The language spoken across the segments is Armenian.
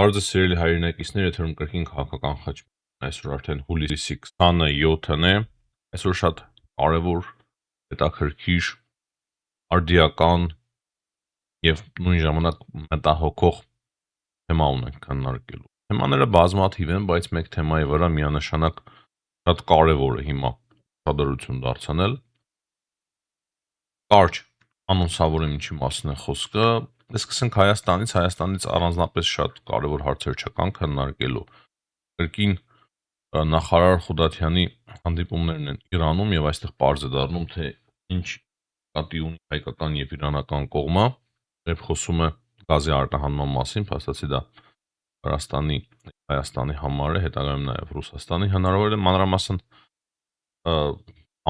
Բարձր սիրելի հայրենակիցներ, եթերում կրկին քաղաքական խաչ այսօր արդեն հուլիսի 27-ն է, այսօր շատ կարևոր, հետաքրքիր, արդիական եւ նույն ժամանակ մտահոգող թեմա ունենք քննարկելու։ Թեմաները բազմաթիվ են, բայց մեկ թեմայի վրա միանշանակ շատ կարևոր է հիմա ուշադրություն դարձնել։ Կարճ անոնսավորեմ ինչի մասին է խոսքը։ Սկսենք Հայաստանից առանձնապես շատ կարևոր հարցեր չկան քննարկելու։ Կրկին նախարար Խուդաթյանի հանդիպումներն են Իրանում եւ այստեղ պարզ է դառնում, թե ինչ կատի ունի հայկական եւ իրանական կողմը, երբ խոսում է գազի արտահանման մասին, փաստացի դա Վրաստանի, Հայաստանի համար է, հետագայում նաեւ Ռուսաստանի հնարավոր է մանրամասն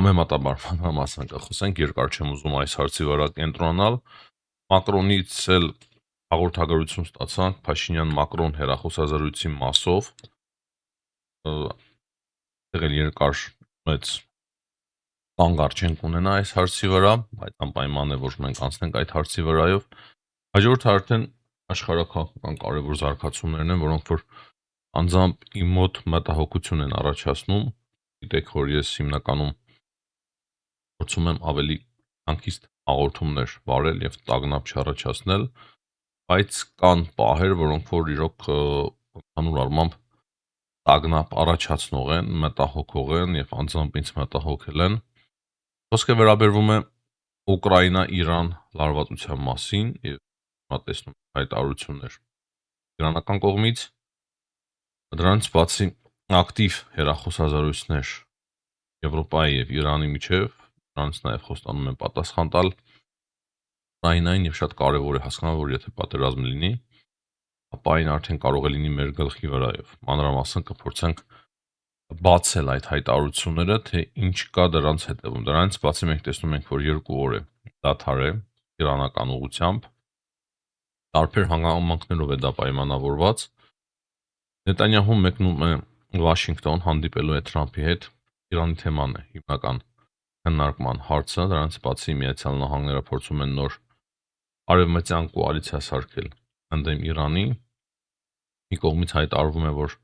ամենատաբար մանրամասն կխոսենք, երկար չեմ ուզում այս հարցի վրա կենտրոնանալ։ Մակրոնից էլ հաղորդագրություն ստացանք Փաշինյան-Մակրոն հեռախոսազրույցի մասով, եղել երկար մեծ կանգառ չենք ունենա այս հարցի վրա, բայց անպայման է, որ մենք անցնենք այդ հարցի վրայով։ Հաջորդը արդեն աշխարհակաղակական կարևոր զարգացումներն են, որոնք որ անձամբ իմ մոտ մտահոգություն են առաջացնում։ Գիտեք, որ ես հիմնականում փորձում եմ ավելի հանգիստ հաղորդումներ վարել եւ տագնապ չառաջացնել, բայց կան պահեր, որոնք որ իրոք ընդհանուր առմամբ տագնապ առաջացնող են, մտահոգող են եւ անձամբ ինձ մտահոգել են։ Խոսքը վերաբերվում է Ուկրաինա-Իրան լարվածության մասին եւ հիմա տեսնում հայտարարություններ իրանական կողմից, դրանից բացի ակտիվ հեռախոսազրույցներ Եվրոպայի եւ Իրանի միջեւ, դրանից նաեւ խոստանում են պատասխան տալ Ուկրաինային եւ շատ կարեւոր է հասկանալ, որ եթե պատերազմ լինի, ապա այն արդեն կարող է լինի մեր գլխի վրայով։ Մանրամասն կփորձենք բացել այդ հայտարարությունները, թե ինչ կա դրանց հետևում։ Դրանից բացի մենք տեսնում ենք, որ 2 օր է դադար է իրանական ուղությամբ, տարբեր հանգամանքներով է դա պայմանավորված։ Նետանյահուն մեկնում է Վաշինգտոն, հանդիպելու է Թրամփի հետ, Իրանի թեման է հիմնական քննարկման հարցը, դրանից բացի Միացյալ Նահանգները փորձում են նոր արևմտյան կոալիցիա սարքել ընդդեմ Իրանի։ Մի կողմից հայտարարվում է, որ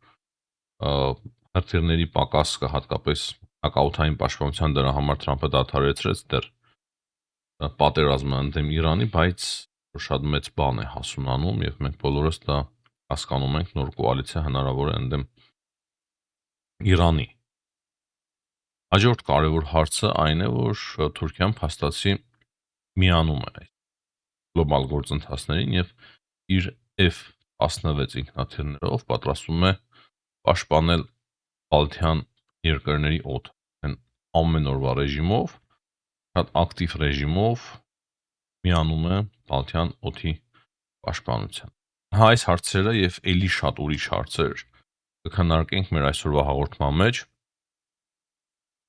հրթիռների պակաս կա, հատկապես հակաօդային պաշտպանության, դրա համար Թրամփը դադարեցրեց դեռ պատերազմը ընդդեմ Իրանի, բայց շատ մեծ բան է հասունանում եւ մենք բոլորս դա հասկանում ենք, նոր կոալիցիա հնարավոր է ընդդեմ Իրանի։ Հաջորդ կարևոր հարցը այն է, որ Թուրքիան փաստացի միանում է գլոբալ գործընթացներին եւ իր F-16 ինքնաթիռներով պատրաստվում է պաշտպանել Բալթյան երկրների օդ, ամեն օրվա ռեժիմով, շատ ակտիվ ռեժիմով միանում է Բալթյան օդի պաշտպանության։ Այս հարցերը եւ ելի շատ ուրիշ հարցեր կքննարկենք մեր այսօրվա հաղորդման մեջ։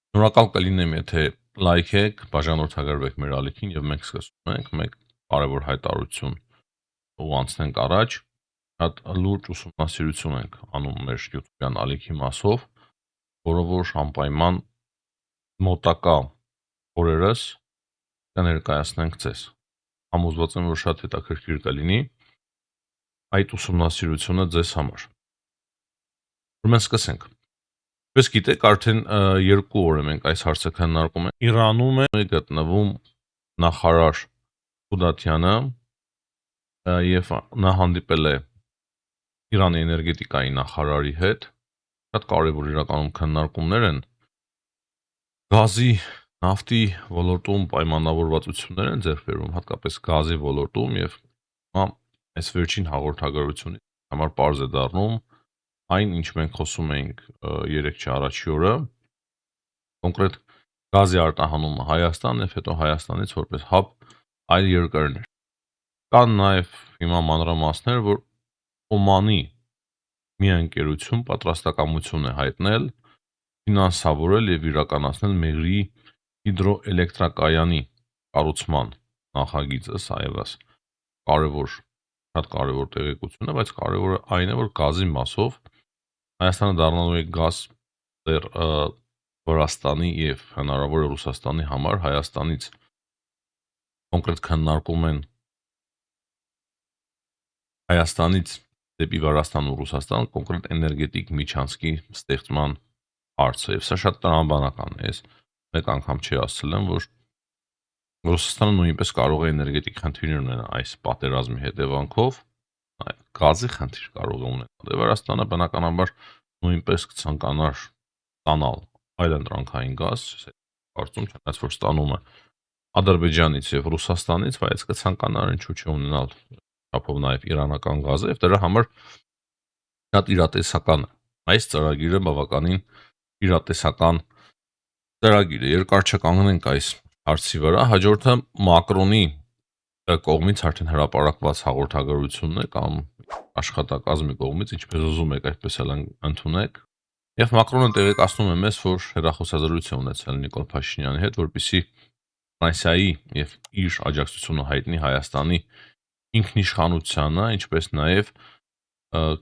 Շնորհակալ կլինեմ, եթե լայքեք, բաժանորդագրվեք մեր ալիքին եւ մենք սկսում ենք մեկ կարևոր հայտարարություն ու անցնենք առաջ։ Շատ լուրջ ուսումնասիրություն ենք անում մեր YouTube-յան ալիքի մասով, որը որ անպայման մոտակա օրերս կներկայացնենք ձեզ։ Համոզված եմ, որ շատ հետաքրքիր կլինի այդ ուսումնասիրությունը ձեզ համար։ Ուրեմն սկսենք։ Ինչպես գիտեք, արդեն 2 օր է մենք այս հարցը քննարկում ենք։ Իրանում է գտնվում նախարար Խուդաթյանը եւ նա հանդիպել է Իրանի էներգետիկայի նախարարի հետ։ Շատ կարևոր իրականում քննարկումներ են։ Գազի, նավթի ոլորտում պայմանավորվածություններ են ձեռք բերվում, հատկապես գազի ոլորտում եւ այս վերջին հաղորդագրությունից համար պարզ է դառնում այն, ինչ մենք խոսում էինք 3 առաջի օրը, կոնկրետ գազի արտահանումը Հայաստան եւ հետո Հայաստանից որպես հաբ այլ երկրներ։ Կան նաեւ հիմա մանրամասներ, որ Օմանի մի ընկերություն պատրաստակամություն է հայտնել ֆինանսավորել եւ իրականացնել Մեղրիի հիդրոէլեկտրակայանի կառուցման նախագիծը, սա եւս կարևոր, շատ կարևոր տեղեկություն է, բայց կարևորը այն է, որ գազի մասով Հայաստանը դառնալու է գազ դեռ Վրաստանի եւ հնարավոր է Ռուսաստանի համար Հայաստանից կոնկրետ քննարկում են Հայաստանից դեպի Վրաստան ու Ռուսաստան կոնկրետ էներգետիկ միջանցքի ստեղծման հարցը, եւ սա շատ տրամաբանական է։ Ես մեկ անգամ չի ասել եմ, որ Ռուսաստանը նույնպես կարող է էներգետիկ խնդիրներ ունենալ այս պատերազմի հետևանքով, գազի խնդիր կարող է ունենալ։ Դե Վրաստանը բնականաբար նույնպես կցանկանար ստանալ այլընտրանքային գազ, կարծում չնայած որ ստանում է Ադրբեջանից եւ Ռուսաստանից, բայց կցանկանար ինչու՞ չէ ունենալ չափով նաեւ իրանական գազը, եւ դրա համար շատ իրատեսական է։ Այս ծրագիրը բավականին իրատեսական ծրագիր է։ Երկար չկանգնենք այս հարցի վրա։ Հաջորդը Մակրոնի կողմից արդեն հրապարակված հաղորդագրությունն է կամ աշխատակազմի կողմից, ինչպես ուզում եք, այդպես էլ ընդունեք։ Եվ Մակրոնը տեղեկացնում է մեզ, որ հեռախոսազրույց է ունեցել Նիկոլ Փաշինյանի հետ, որպեսզի Ֆրանսիայի եւ իր աջակցությունը հայտնի Հայաստանի ինքնիշխանությանը, ինչպես նաեւ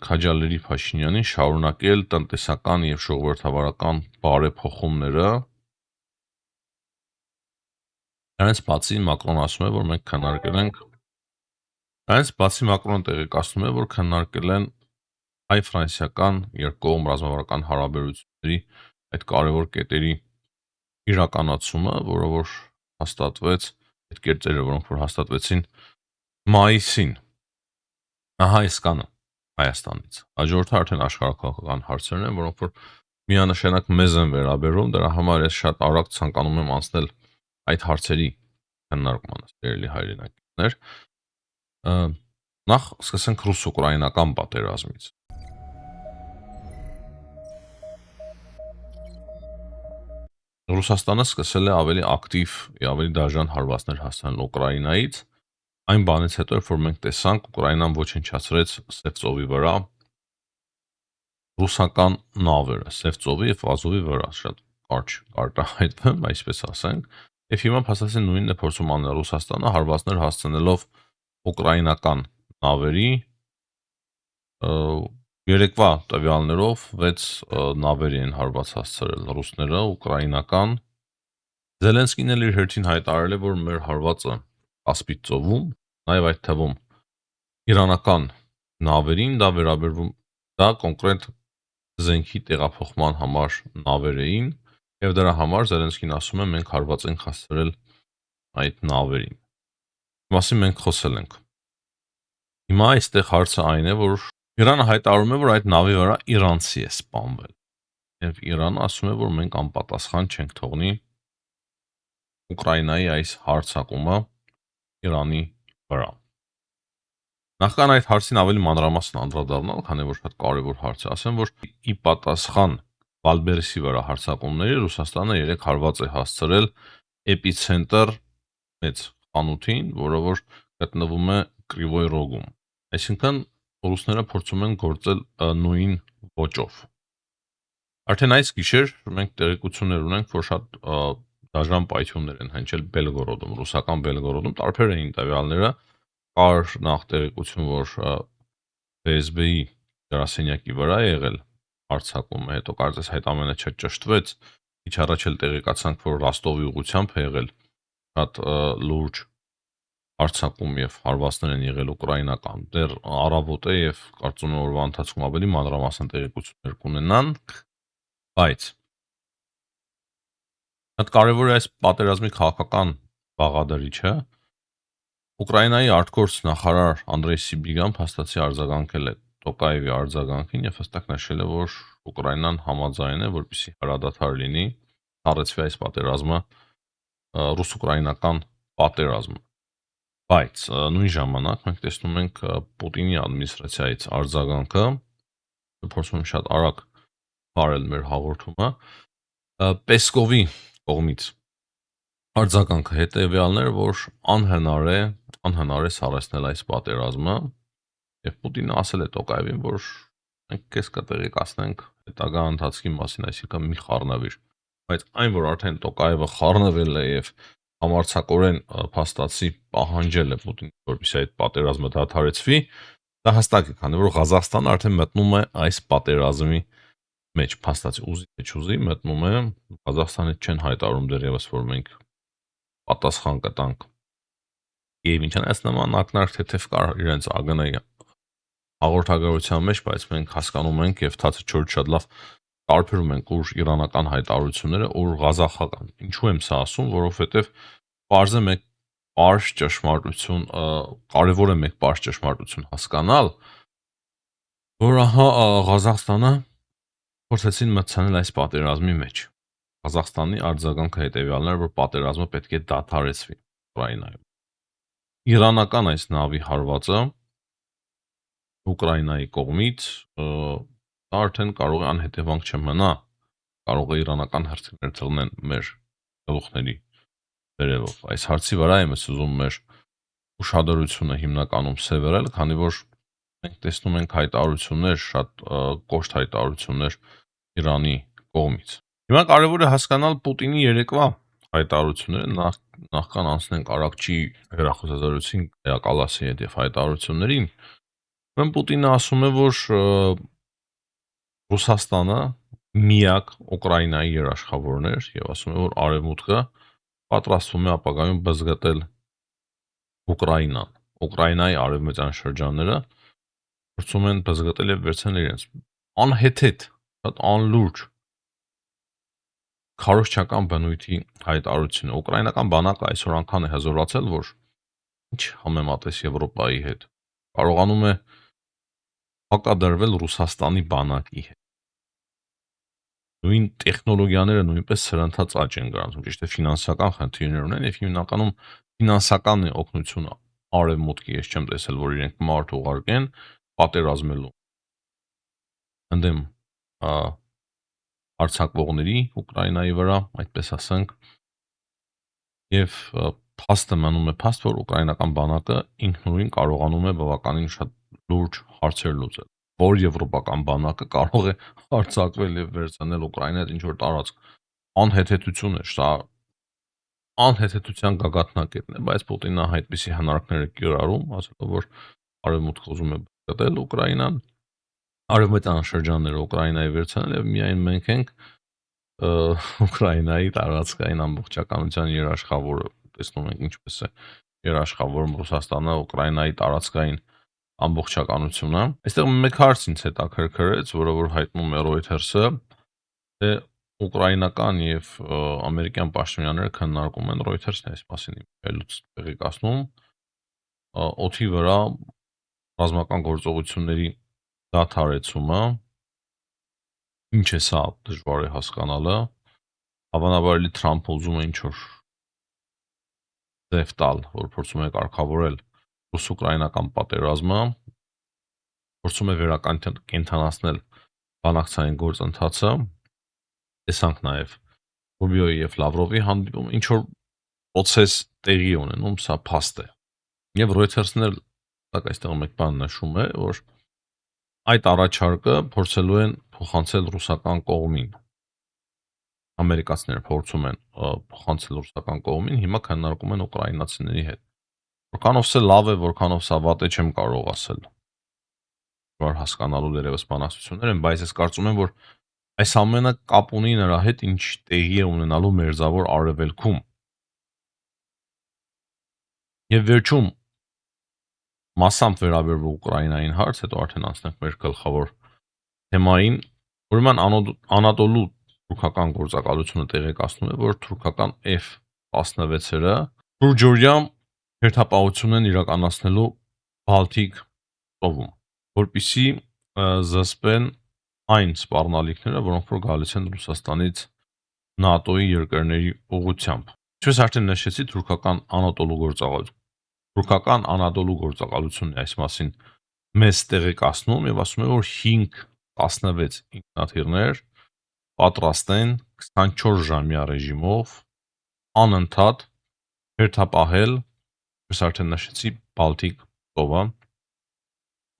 քաջալերի Փաշինյանին շարունակել տնտեսական եւ ժողովրդավարական բարեփոխումները։ Դրանից բացի Մակրոնը ասում է, որ մենք քննարկել ենք Դրանից բացի Մակրոնը տեղեկացնում է, որ քննարկել են հայ-ֆրանսիական երկկողմ ռազմավարական հարաբերությունների այդ կարևոր կետերի իրականացումը, որը որ հաստատվեց, այդ կետերը, որոնք որ հաստատվեցին մայիսին։ Ահա այս կանը Հայաստանից։ Հաջորդը արդեն աշխարհակաղակական հարցերն են, որոնք որ միանշանակ մեզ են վերաբերում, դրա համար ես շատ արագ ցանկանում եմ անցնել այդ հարցերի քննարկմանը, սիրելի հայրենակիցներ։ Նախ սկսենք ռուս-ուկրաինական պատերազմից։ Ռուսաստանը սկսել է ավելի ակտիվ եւ ավելի դաժան հարվածներ հասցնել Ուկրաինայից, այն բանից հետո, որ մենք տեսանք Ուկրաինան ոչնչացրեց Սև ծովի վրա ռուսական նավերը, Սև ծովի եւ Ազովի վրա, շատ կարճ արտահայտվեմ, այսպես ասենք, եւ հիմա փաստացի նույնն է փորձում անել Ռուսաստանը հարվածներ հասցնելով ուկրաինական նավերի, երեկվա տվյալներով 6 նավերի են հարված հասցրել ռուսները ուկրաինական։ Զելենսկին էլ իր հերթին հայտարարել է, որ մեր հարվածը Կասպից ծովում, նաեւ այդ թվում իրանական նավերին դա վերաբերվում, դա կոնկրետ զենքի տեղափոխման համար նավեր էին, եւ դրա համար Զելենսկին ասում է մենք հարված ենք հասցրել այդ նավերին։ Մասի մենք խոսել ենք։ Հիմա այստեղ հարցը այն է, որ Իրանը հայտարարում է, որ այդ նավի վրա իրանցի է սպանվել։ Եվ Իրանը ասում է, որ մենք անպատասխան չենք թողնի Ուկրաինայի այս հարձակումը Իրանի վրա։ Նախքան այդ հարցին ավելի մանրամասն անդրադառնալ, քանի որ շատ կարևոր հարց է, ասեմ, որ ի պատասխան Վալբերեսի վրա հարձակումների Ռուսաստանը 3 հարված է հասցրել էպիցենտր մեծ խանութին, որը որ գտնվում է Կրիվոյ Ռոգում։ Այսինքն ռուսները փորձում են գործել նույն ոճով։ Արդեն այս գիշեր մենք տեղեկություններ ունենք, որ շատ դաժան պայթյուններ են հնչել Բելգորոդում, ռուսական Բելգորոդում, տարբեր էին տվյալները, կար նախ տեղեկություն, որ ՖՍԲ-ի գրասենյակի վրա է եղել հարձակումը, հետո կարծես այդ ամենը չճշտվեց, ինչ առաջ էլ տեղեկացանք, որ Ռոստովի ուղությամբ է եղել շատ լուրջ հարձակում եւ հարվածներ են եղել ուկրաինական։ Դեռ առավոտ է եւ կարծում եմ օրվա ընթացքում ավելի մանրամասն տեղեկություններ կունենանք, բայց շատ կարևոր է այս պատերազմի քաղաքական բաղադրիչը։ Ուկրաինայի արտգործ նախարար Անդրեյ Սիբիգան փաստացի արձագանքել է Տոկաևի արձագանքին եւ հստակ նշել է, որ Ուկրաինան համաձայն է, որպեսզի հրադադար լինի, ծառայեցվի այս պատերազմը ռուս-ուկրաինական պատերազմ։ Բայց նույն ժամանակ մենք տեսնում ենք Պուտինի ադմինիստրացիայից արձագանքը, փորձում եմ շատ արագ բարել մեր հաղորդումը, Պեսկովի կողմից արձագանքը հետեւյալն էր, որ անհնար է սառեցնել այս պատերազմը, եւ Պուտինը ասել է Տոկաևին, որ մենք քեզ կտեղեկացնենք հետագա ընթացքի մասին, այսինքն մի խառնվիր։ Բայց այն, որ արդեն Տոկաևը խառնվել է եւ համարձակորեն փաստացի պահանջել է Պուտինին, որպեսզի այդ պատերազմը դադարեցվի, դա հստակ է, քանի որ Ղազախստանը արդեն մտնում է այս պատերազմի մեջ, փաստացի ուզի թե չուզի մտնում է, Ղազախստանից չեն հայտարարում դեռևս, որ մենք պատասխան կտանք Կիևին, չնայած նման ակնարկ թեթև կար իրենց ԱԳՆ-ի հաղորդագրության մեջ, բայց մենք հասկանում ենք եւ թացը չոր շատ լավ տարբերում ենք ուր իրանական հայտարարությունները, ուր ղազախական։ Ինչու եմ սա ասում, որովհետեւ բարձ է մեկ པարզ ճշմարտություն, կարևոր է մեկ པարզ ճշմարտություն հասկանալ, որ ահա Ղազախստանը փորձեցին մտցնել այս պատերազմի մեջ։ Ղազախստանի արձագանքը հետեւյալն էր, որ պատերազմը պետք է դադարեցվի Ուկրաինայում։ Իրանական այս նավի հարվածը Ուկրաինայի կողմից դա արդեն կարող է անհետևանք չմնա, կարող է իրանական հրթիռներ թողնեն մեր գլուխների վերևով։ Այս հարցի վրա եմ ուզում մեր ուշադրությունը հիմնականում սևեռել, քանի որ մենք տեսնում ենք հայտարարություններ, շատ կոշտ հայտարարություններ Իրանի կողմից։ Հիմա կարևոր է հասկանալ Պուտինի երեկվա հայտարարությունները, նախքան անցնենք Արաքչի հեռախոսազրույցին Կայա Կալասի հետ եւ հայտարարություններին։ Ուրեմն Պուտինը ասում է, որ Ռուսաստանը միակ Ուկրաինայի երաշխավորն էր եւ ասում է, որ Արևմուտքը պատրաստվում է ապագայում բզգտել Ուկրաինան։ Ուկրաինայի արևմտյան շրջանները փորձում են բզգտել եւ վերցնել իրենց անհեթեթ, շատ անլուրջ քարոզչական բնույթի հայտարարությունը։ Ուկրաինական բանակը այսօր անգամ է հզորացել, որ ինչ համեմատես Եվրոպայի հետ, կարողանում է հակադրվել Ռուսաստանի բանակի հետ։ Նույն տեխնոլոգիաները նույնպես սրընթաց աճ են գրանցում, ճիշտ է ֆինանսական խնդիրներ ունեն եւ հիմնականում ֆինանսական օգնություն արևմուտքի ես չեմ տեսել, որ իրենք մարդ ուղարկեն պատերազմելու ընդդեմ հարձակվողների Ուկրաինայի վրա, այդպես ասենք, եւ փաստը մնում է փաստ, որ ուկրաինական բանակը ինքնուրույն կարողանում է բավականին շատ լուրջ հարցեր լուծել, որ եվրոպական բանակը կարող է հարձակվել եւ վերցնել Ուկրաինայից ինչ որ տարածք։ Անհեթեթություն է, սա անհեթեթության գագաթնակետն է, բայց Պուտինը այդպիսի հնարքներ է կիրառում, ասելով, որ արևմուտքը ուզում է բացկատել Ուկրաինան, արևմտյան շրջանները Ուկրաինայի վերցնել եւ միայն մենք ենք Ուկրաինայի տարածքային ամբողջականության երաշխավորը։ Տեսնում ենք ինչպես է երաշխավորում Ռուսաստանը Ուկրաինայի տարածքային ամբողջականությունը։ Այստեղ մեկ հարց ինձ հետաքրքրեց, որը որ հայտնում է Reuters-ը, թե ուկրաինական եւ ամերիկյան պաշտոնյաները քննարկում են Reuters-ն այս մասին ելույթ տեղեկացնում օդի վրա ռազմական գործողությունների դադարեցումը, ինչ է սա դժվար է հասկանալը, հավանաբար էլի Թրամփը ուզում է ինչ-որ ձև տալ, որ փորձում է կարգավորել ռուս-ուկրաինական պատերազմը, փորձում է վերակենդանացնել բանակցային գործընթացը, տեսանք նաև Ռուբիոյի եւ Լավրովի հանդիպումը, ինչ որ process տեղի ունենում, սա փաստ է։ Եվ Reuters-ն էլ այստեղ մեկ բան նշում է, որ այդ առաջարկը փորձելու են փոխանցել ռուսական կողմին։ Ամերիկացիները փորձում են փոխանցել ռուսական կողմին, հիմա քննարկում են ուկրաինացիների հետ։ Որքանով սա լավ է, որքանով սա վատ է, չեմ կարող ասել։ Որ հասկանալու դերևս բանակցություններ են, բայց ես կարծում եմ, որ այս ամենը կապ ունի նրա հետ, ինչ տեղի է ունենալու մերձավոր արևելքում։ Եվ վերջում մասամբ վերաբերվող Ուկրաինային հարց, հետո արդեն անցնենք մեր գլխավոր թեմային, ուրեմն Անադոլու թուրքական գործակալությունը տեղեկացնում է, որ թուրքական F-16-երը Շուրջօրյա հերթապահություն են իրականացնելու Բալթիկ ծովում, որպեսզի զսպեն այն սպառնալիքները, որոնք որ գալիս են Ռուսաստանից ՆԱՏՕ-ի երկրների ուղղությամբ։ Ինչպես արդեն նշեցի, թուրքական Անադոլու գործակալությունն է այս մասին մեզ տեղեկացնում եւ ասում է, որ 5-16 ինքնաթիռներ պատրաստ են 24 ժամյա ռեժիմով անընդհատ հերթապահել, όπως արդեն նշեցի, Բալթիկ ծովը,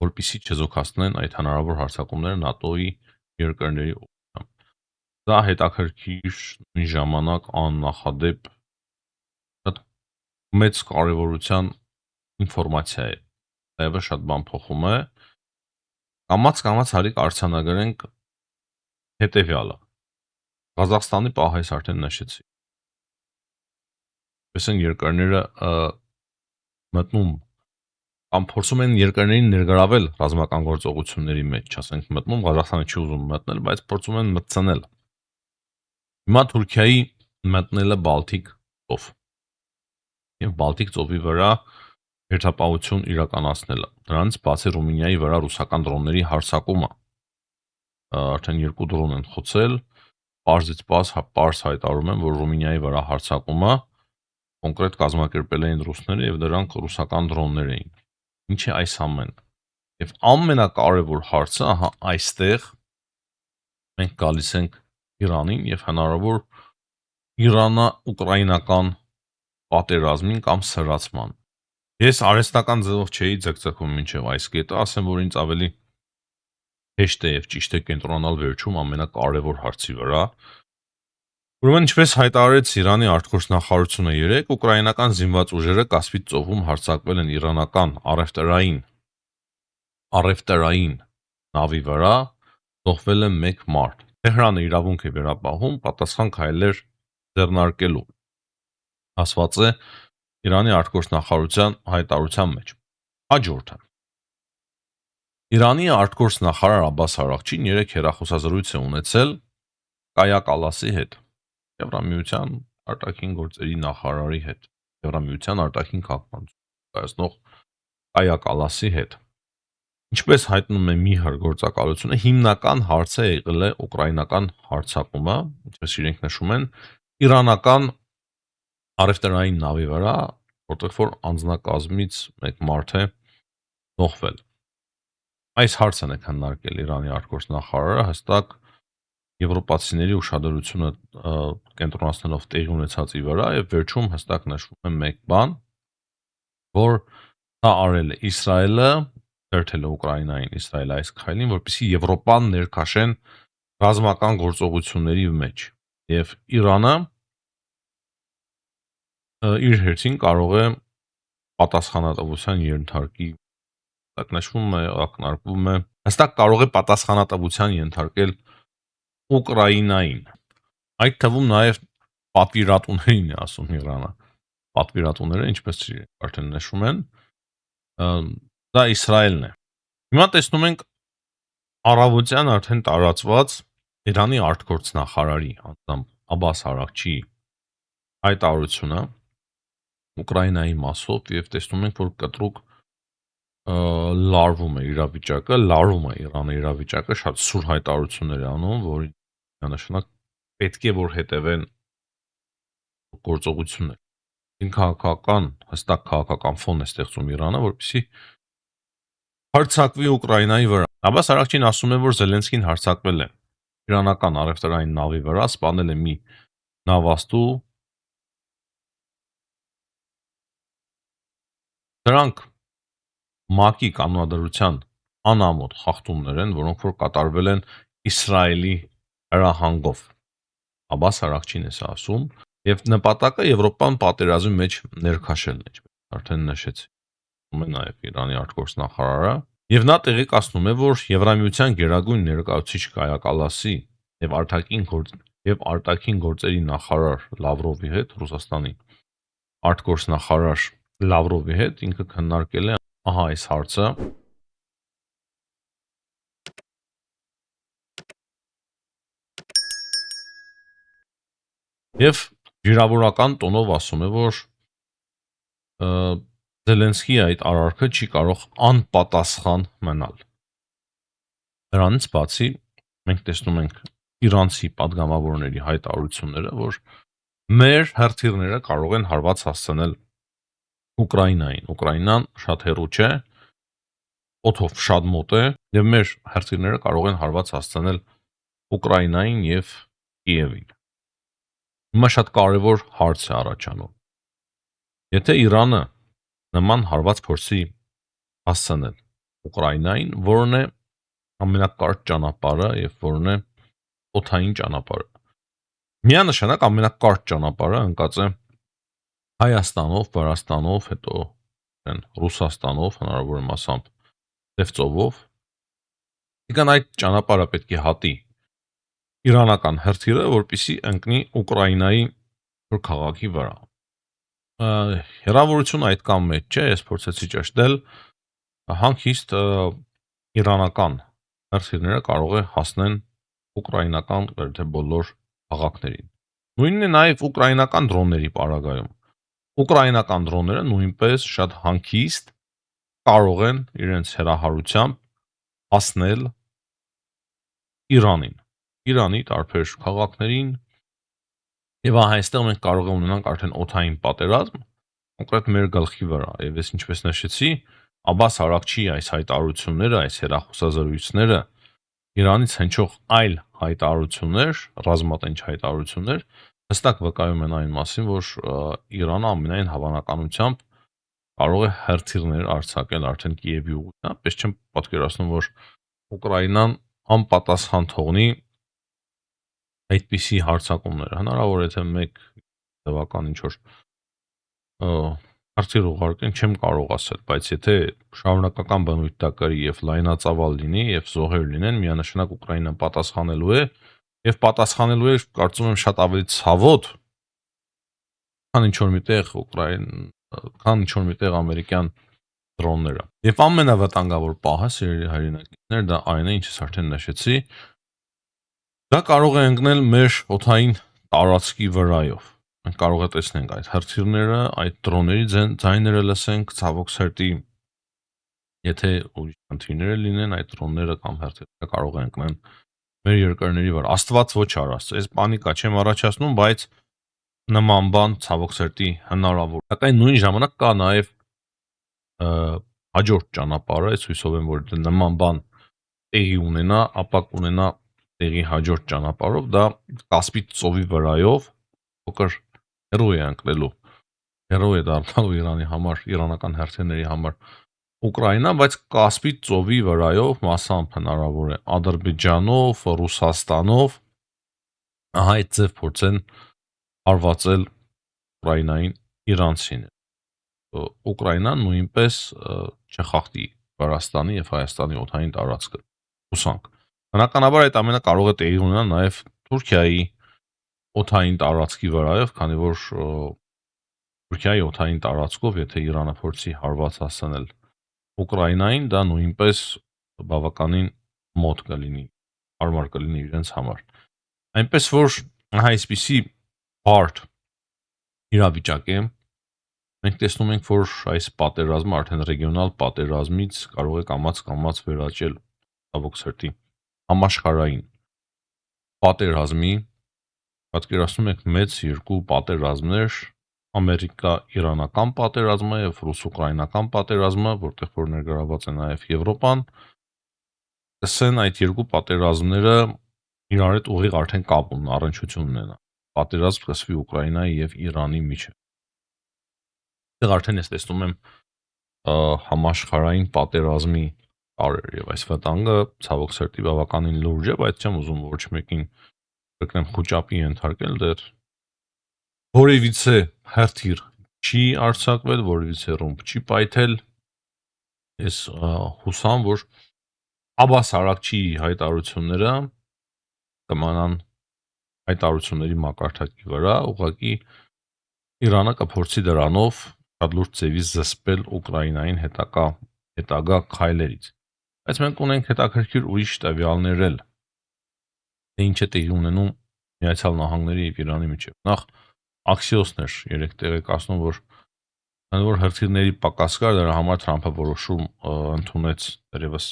որպեսզի չեզոքացնեն այդ հնարավոր հարձակումները ՆԱՏՕ-ի երկրների ուղղությամբ։ Դա հետաքրքիր նույն ժամանակ աննախադեպ շատ մեծ կարևորության ինֆորմացիա է։ Դա շատ բան փոխում է։ Կամաց հարիկ արձանագրենք հետևյալը։ Ղազախստանի պահ այս արդեն նշեցի։ Պես են երկրները մտնում կամ փորձում են երկրներին ներգրավել ռազմական գործողությունների մեջ, չասենք մտնում, Ղազախստանը չի ուզում մտնել, բայց փորձում են մտցնել։ Հիմա Թուրքիայի մտնելը Բալթիկ ծով եւ Բալթիկ ծովի վրա հերթապահություն իրականացնելը։ Դրանից բացի Ռումինիայի վրա ռուսական դրոնների հարձակումը արդեն 2 դրոն են խոցել, պարզից պարզ հայտարարում են, որ Ռումինիայի վրա հարձակումը կոնկրետ կազմակերպել էին ռուսները եւ դրանք ռուսական դրոններ էին։ Ինչ է այս ամենը։ Եվ ամենակարևոր հարցը, ահա այստեղ մենք գալիս ենք Իրանին եւ հնարավոր Իրանա-ուկրաինական պատերազմին կամ սրացման։ Ես արհեստական ձևով չէի ձգձգում մինչև այս կետը, ասեմ, որ ինձ ավելի հեշտ է եւ ճիշտ է կենտրոնանալ վերջում ամենակարևոր հարցի վրա։ Ուրեմն, ինչպես հայտարարեց Իրանի արտգործնախարարությունը 3, ուկրաինական զինված ուժերը Կասպից ծովում հարձակվել են իրանական առևտրային նավի վրա, զոհվել է 1 մարդ։ Թեհրանը իրավունք է վերապահում պատասխան քայլեր ձեռնարկելու, ասված է Իրանի արտգործնախարարության հայտարարության մեջ։ Հաջորդը Իրանի արտգործնախարար Աբբաս Արաղչին 3 հեռախոսազրույց է ունեցել Կայա Կալասի հետ, Եվրամիության արտաքին գործերի նախարարի հետ, Եվրամիության արտաքին քաղաքականություն կայացնող Կայա Կալասի հետ։ Ինչպես հայտնում է ՄԻՀՐ գործակալությունը, հիմնական հարցը եղել է ուկրաինական հարձակումը, ինչպես իրենք նշում են, իրանական առևտրային նավի վրա, որտեղ որ անձնակազմից 1 մարդ է զոհվել։ Այս հարցն է քննարկել Իրանի արտգործնախարարը հստակ եվրոպացիների ուշադրությունը կենտրոնացնելով տեղի ունեցածի վրա եւ վերջում հստակ նշվում է մեկ բան, որ դա արել է Իսրայելը, դերթել է Ուկրաինային Իսրայելը այս քայլին, որպեսզի Եվրոպան ներքաշեն ռազմական գործողությունների մեջ եւ Իրանը իր հերթին կարող է պատասխանատվության ենթարկի, նշվում է, ակնարկվում է, հստակ կարող է պատասխանատվության ենթարկել Ուկրաինային։ Այդ թվում նաև պատվիրատուներին է ասում Իրանը։ Պատվիրատուները, ինչպես արդեն նշում են, դա Իսրայելն է։ Հիմա տեսնում ենք առավոտյան արդեն տարածված Իրանի արտգործնախարարի անձամբ Աբբաս Արաղչի հայտարարությունը Ուկրաինայի մասով եւ տեսնում ենք, որ կտրուկ լարվում է իրավիճակը, լարում է Իրանը իրավիճակը, շատ սուր հայտարարություններ է անում, որի նշանակ պետք է որ հետևեն գործողություններ։ Հստակ քաղաքական ֆոն է ստեղծում Իրանը, որպեսզի հարձակվի Ուկրաինայի վրա։ Աբբաս Արաղչին ասում է, որ Զելենսկին հարձակվել է իրանական առևտրային նավի վրա, սպանել է մի նավաստու։ Դրանք ՄԱԿ-ի կանոնադրության անամոթ խախտումներ են, որոնք որ կատարվել են Իսրայելի հրահանգով։ Աբբաս Արաղչին է սա ասում, եւ նպատակը Եվրոպան պատերազմի մեջ ներքաշելն է, ինչպես արդեն նշեցի։ Ում է նաեւ Իրանի արտգործնախարարը, եւ նա տեղեկացնում է, որ Եվրամիության գերագույն ներկայացուցիչ Կայա Կալասի եւ արտաքին գործերի նախարար Լավրովի հետ, Ռուսաստանի արտգործնախարար Լավրովի հետ ինքը քննարկել է ահա այս հարցը։ Եվ վիրավորական տոնով ասում է, որ Զելենսկիի այդ արարքը չի կարող անպատասխան մնալ։ Դրանից բացի մենք տեսնում ենք իրանցի падգամավորների հայտարարությունները, որ մեր հրթիռները կարող են հարված հասցնել Ուկրաինային։ Ուկրաինան շատ հեռու չէ, օդով շատ մոտ է, եւ մեր հրթիռները կարող են հարված հասցնել Ուկրաինային եւ Կիևին։ Հիմա շատ կարևոր հարց է առաջանում։ Եթե Իրանը նման հարված փորձի հասցնել Ուկրաինային, որն է ամենակարճ ճանապարհը եւ որն է օդային ճանապարհը։ Միանշանակ ամենակարճ ճանապարհը ընկած է Հայաստանով, Վրաստանով, հետո Ռուսաստանով, հնարավոր է մասամբ Դևծովով։ Եկան այդ ճանապարհը պետք է հատի իրանական հրթիռը, որպեսզի ընկնի Ուկրաինայի քաղաքի վրա։ Հեռավորությունը այդքան մեծ չէ, ես փորձեցի ճշտել, հանգիստ իրանական հրթիռները կարող է հասնեն ուկրաինական թե բոլոր քաղաքներին։ Նույնն է նաև ուկրաինական դրոնների պարագայում։ Ուկրաինական դրոնները նույնպես շատ հանգիստ կարող են իրենց հեռահարությամբ հասնել Իրանին, Իրանի տարբեր քաղաքներին, եւ այստեղ մենք կարող ենք ունենանք արդեն օդային պատերազմ կոնկրետ մեր գլխի վրա։ Եվ ես ինչպես նշեցի, Աբբաս Արաքչիի այս հայտարարությունները, այս հեռախոսազրույցները Իրանից հնչող այլ հայտարարություններ, ռազմատենչ հայտարարություններ հստակ վկայում են այն մասին, որ Իրանը ամենայն հավանականությամբ կարող է հրթիռներ արձակել արդեն Կիևի ուղղությամբ, պես չեմ պատկերացնում, որ Ուկրաինան անպատասխան թողնի այդպիսի հարձակումներ։ Հնարավոր է թե մեկ տևական ինչ որ հրթիռ ուղարկեն, չեմ կարող ասել, բայց եթե շարունակական բնույթ դա կրի եւ լայնածավալ լինի եւ զոհեր լինեն, միանշանակ Ուկրաինան պատասխանելու է եւ պատասխանելու է, կարծում եմ, շատ ավելի ցավոտ, քան ինչ որ միտեղ ամերիկյան դրոնները։ Եվ ամենավտանգավոր պահը, սիրելի հայրենակիցներ, դա այն է, ինչ ես արդեն նշեցի, դա կարող է ընկնել մեր օդային տարածքի վրայով։ Մենք կարող է տեսնենք այդ հրթիռները, այդ դրոնների ձայները լսենք, ցավոք սերտի, եթե ուրիշ խնդիրներ լինեն, այդ դրոնները կամ հրթիռները կարող է ընկնեն մեր երկրների վրա։ Աստված ոչ արած, այս պանիկա չեմ առաջացնում, բայց նման բան ցավոք սերտի հնարավոր։ Սակայն նույն ժամանակ կա նաև հաջորդ ճանապարհը, ես հույսով եմ, որ նման բան տեղի ունենա, ապա կունենա տեղի հաջորդ ճանապարհով, դա Կասպից ծովի վրայով փոքր հեռու է ընկնելու, հեռու է դառնալու Իրանի համար, իրանական հրթիռների համար Ուկրաինա, բայց Կասպից ծովի վրայով մասամբ հնարավոր է Ադրբեջանով, Ռուսաստանով այդ ձև փորձեն հարվածել Ուկրաինային իրանցիները։ Ուկրաինան նույնպես չխախտի Վրաստանի եւ Հայաստանի օդային տարածքը։ Հուսանք։ Բնականաբար այդ ամենը կարող է տեղի ունենալ նաեւ Թուրքիայի օդային տարածքի վրայով, քանի որ Թուրքիայի օդային տարածքով, եթե Իրանը փորձի հարված հասցնել Ուկրաինային, դա նույնպես բավականին մոտ կլինի, հարմար կլինի իրենց համար։ Այնպես որ այսպիսի բարդ իրավիճակ է, մենք տեսնում ենք, որ այս պատերազմը արդեն ռեգիոնալ պատերազմից կարող է կամաց վերաճել ցավոք սրտի համաշխարհային պատերազմի, պատկերացնում եք մեծ երկու պատերազմներ, ամերիկա-իրանական պատերազմը եւ ռուս-ուկրաինական պատերազմը, որտեղ որ ներգրաված է նաեւ Եվրոպան, ասեն այդ երկու պատերազմները իրար հետ ուղիղ արդեն կապ ունեն, առնչություն ունենան։ Պատերազմ սկսվի Ուկրաինայի եւ Իրանի միջեւ։ Այդտեղ արդեն ես տեսնում եմ համաշխարհային պատերազմի տարեր եւ այս վտանգը ցավոք սրտի բավականին լուրջ է, բայց չեմ ուզում ոչ մեկին կրկնեմ խոճապի ենթարկել, դեռ որևիցե հրթիռ չի արձակվել, որևիցե ռումբ չի պայթել։ Ես հուսամ, որ Աբբաս Արաքչիի հայտարարությունները կմնան հայտարարությունների մակարդակի վրա, ուղղակի Իրանը կփորձի դրանով շատ լուրջ ձևի զսպել Ուկրաինային հետագա քայլերից։ Բայց մենք ունենք հետաքրքիր ուրիշ տվյալներ էլ, թե ինչ է տեղի ունենում Միացյալ Նահանգների եւ Իրանի միջեւ։ Նախ Axios-ն էր երեք տեղեկացնում, որ հրթիռների պակաս կար, դրա համար Թրամփը որոշում ընդունեց դերևս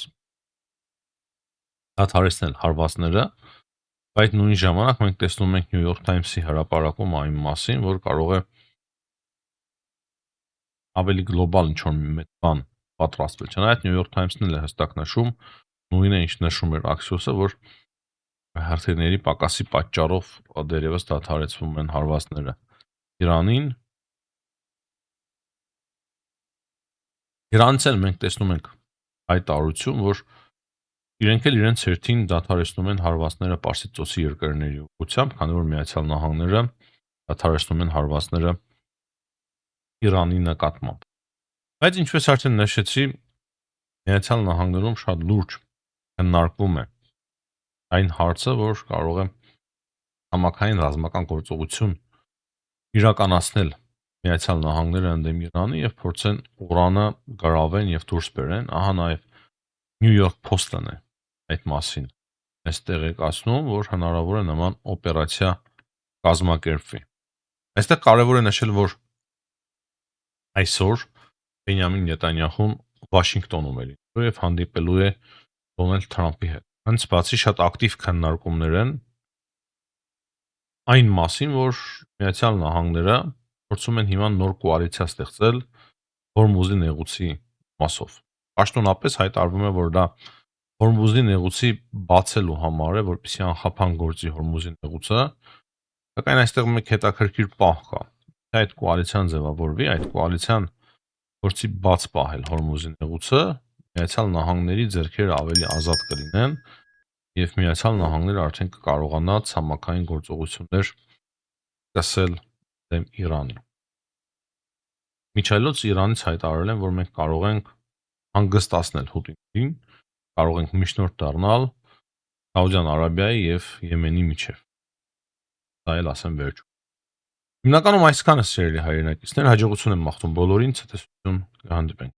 դադարեցնել հարվածները, բայց նույն ժամանակ մենք տեսնում ենք New York Times-ի հրապարակում այն մասին, որ կարող է ավելի գլոբալ ինչ-որ մեծ բան պատրաստվել։ Չնայած New York Times-ն էլ է հստակ նշում, նույնը ինչ նշում էր Axios-ը, որ հրթիռների պակասի պատճառով դերևս դադարեցվում են հարվածները Իրանին։ Իրանից էլ մենք տեսնում ենք հայտարարություն, որ իրենք էլ իրենց հերթին դադարեցնում են հարվածները Պարսից ծոցի երկրների ուղղությամբ, քանի որ Միացյալ Նահանգները դադարեցնում են հարվածները Իրանի նկատմամբ։ Բայց ինչպես արդեն նշեցի, Միացյալ Նահանգներում շատ լուրջ քննարկվում է այն հարցը, որ կարող է համակային ռազմական գործողություն իրականացնել Միացյալ Նահանգները ընդդեմ Իրանի եւ փորձեն Ուրանը գրավեն եւ դուրս բերեն։ Ահա նաեւ New York Post-ն է այդ մասին այս տեղեկացնում, որ հնարավոր է նման օպերացիա կազմակերպվի։ Այստեղ կարևոր է նշել, որ այսօր Բենյամին Նետանյահուն Վաշինգտոնում է լինելու եւ հանդիպելու է Դոնալդ Թրամփի հետ։ Հենց բացի շատ ակտիվ քննարկումներ են այն մասին, որ Միացյալ Նահանգները փորձում են հիմա նոր կոալիցիա ստեղծել Հորմուզի նեղուցի մասով։ Պաշտոնապես հայտարարվում է, որ դա Հորմուզի նեղուցի բացելու համար է, որպեսզի անխափան գործի Հորմուզի նեղուցը, սակայն այստեղ մեկ հետաքրքիր պահ կա։ Թե այդ կոալիցիան ձևավորվի, այդ կոալիցիան փորձի բաց պահել Հորմուզի նեղուցը, Միացյալ Նահանգների ձեռքերը ավելի ազատ կլինեն եւ Միացյալ Նահանգները արդեն կկարողանա ցամաքային գործողություններ սկսել դեմ Իրանի։ Միջայլոց Իրանից հայտարարել են, որ մենք կարող ենք հանգստացնել Հութիներին, կարող ենք միջնորդ դառնալ Սաուդյան Արաբիայի եւ Եմենի միջև։ Դա էլ ասեմ վերջում։ Հիմնականում այսքանը սիրելի հայրենակիցներ, հաջողություն եմ մաղթում բոլորին, ցտեսություն, կհանդիպենք։